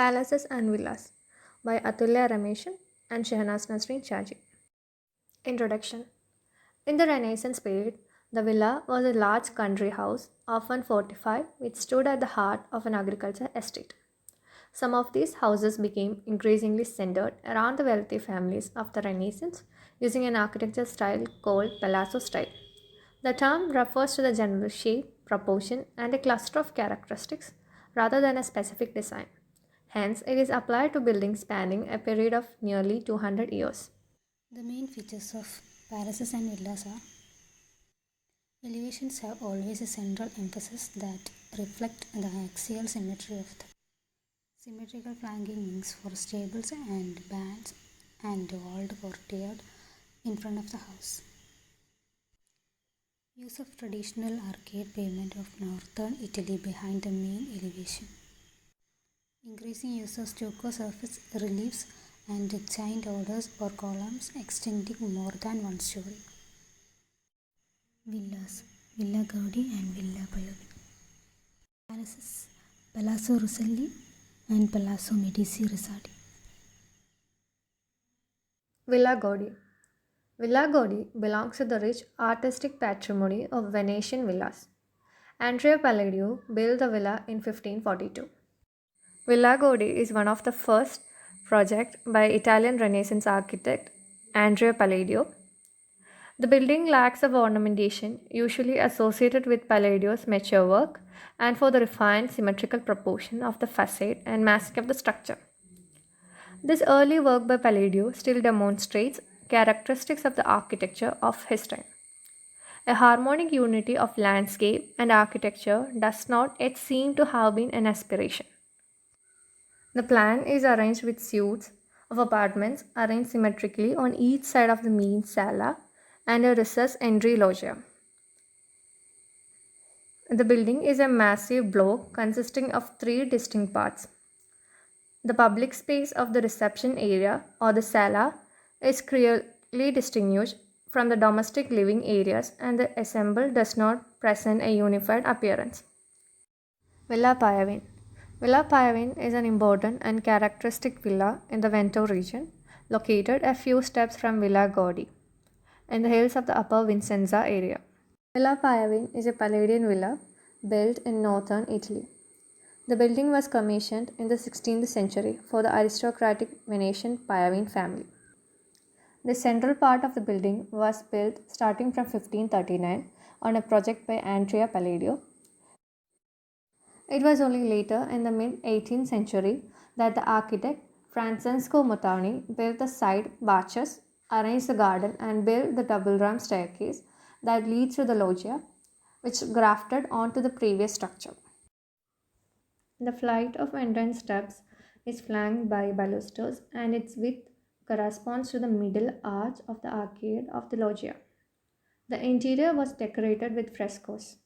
Palaces and Villas by Atulya Rameshan and Shehnaz Nasreen Chaji. Introduction. In the Renaissance period, the villa was a large country house, often fortified, which stood at the heart of an agricultural estate. Some of these houses became increasingly centered around the wealthy families of the Renaissance using an architecture style called Palazzo style. The term refers to the general shape, proportion, and a cluster of characteristics rather than a specific design. Hence, it is applied to buildings spanning a period of nearly 200 years. The main features of palaces and villas are elevations have always a central emphasis that reflect the axial symmetry of the symmetrical flanking wings for stables and bands and walled courtyard in front of the house. Use of traditional arcade pavement of northern Italy behind the main elevation. Increasing use of stucco surface reliefs and giant orders or columns extending more than one story. Villas, Villa Gaudi and Villa Pallavi. Palaces, Palazzo Rosselli and Palazzo Medici Ricciardi. Villa Gaudi. Villa Gaudi belongs to the rich artistic patrimony of Venetian villas. Andrea Palladio built the villa in 1542. Villa Gaudi is one of the first projects by Italian Renaissance architect Andrea Palladio. The building lacks of ornamentation usually associated with Palladio's mature work and for the refined symmetrical proportion of the facade and massing of the structure. This early work by Palladio still demonstrates characteristics of the architecture of his time. A harmonic unity of landscape and architecture does not yet seem to have been an aspiration. The plan is arranged with suites of apartments arranged symmetrically on each side of the main sala and a recess entry loggia. The building is a massive block consisting of three distinct parts. The public space of the reception area or the sala is clearly distinguished from the domestic living areas and the ensemble does not present a unified appearance. Villa Payavin. Villa Payavin is an important and characteristic villa in the Veneto region, located a few steps from Villa Gaudi, in the hills of the Upper Vicenza area. Villa Payavin is a Palladian villa built in northern Italy. The building was commissioned in the 16th century for the aristocratic Venetian Payavin family. The central part of the building was built starting from 1539 on a project by Andrea Palladio. It was only later in the mid 18th century that the architect Francesco Montani built the side porches, arranged the garden, and built the double ramp staircase that leads to the loggia, which grafted onto the previous structure. The flight of entrance steps is flanked by balusters and its width corresponds to the middle arch of the arcade of the loggia. The interior was decorated with frescoes.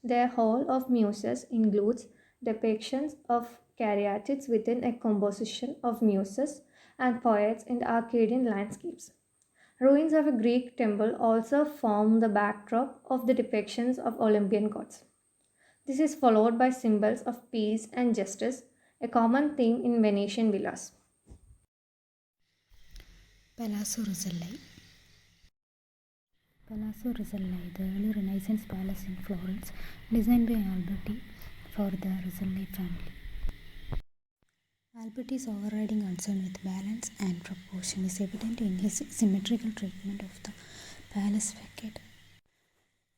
Their Hall of Muses includes depictions of caryatids within a composition of muses and poets in the Arcadian landscapes. Ruins of a Greek temple also form the backdrop of the depictions of Olympian gods. This is followed by symbols of peace and justice, a common theme in Venetian villas. Palazzo Rosselli. Palazzo Rosselli, the early Renaissance palace in Florence, designed by Alberti for the Rosselli family. Alberti's overriding concern with balance and proportion is evident in his symmetrical treatment of the palace facade.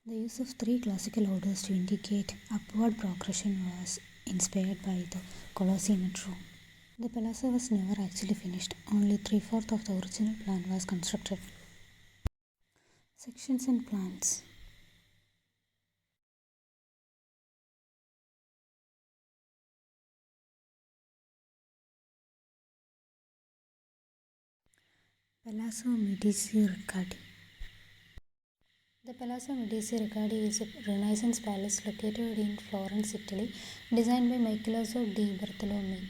The use of three classical orders to indicate upward progression was inspired by the Colosseum at Rome. The palazzo was never actually finished, only 3/4 of the original plan was constructed. Sections and plans. Palazzo Medici Ricciardi. The Palazzo Medici Ricciardi is a Renaissance palace located in Florence, Italy, designed by Michelangelo di Bartolomei.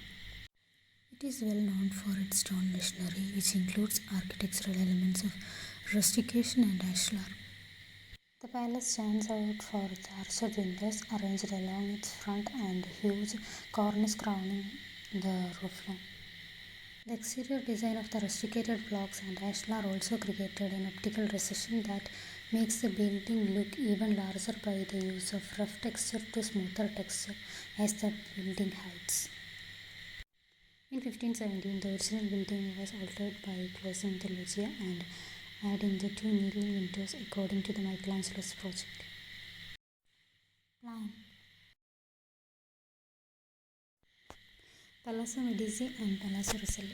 It is well known for its stone masonry, which includes architectural elements of rustication and ashlar. The palace stands out for its arched windows arranged along its front and huge cornice crowning the roofline. The exterior design of the rusticated blocks and ashlar also created an optical recession that makes the building look even larger by the use of rough texture to smoother texture as the building heights. In 1517, the original building was altered by closing the loggia and adding the two needle windows according to the Michelangelo's project. Plan. Palazzo Medici and Palazzo Rosselli.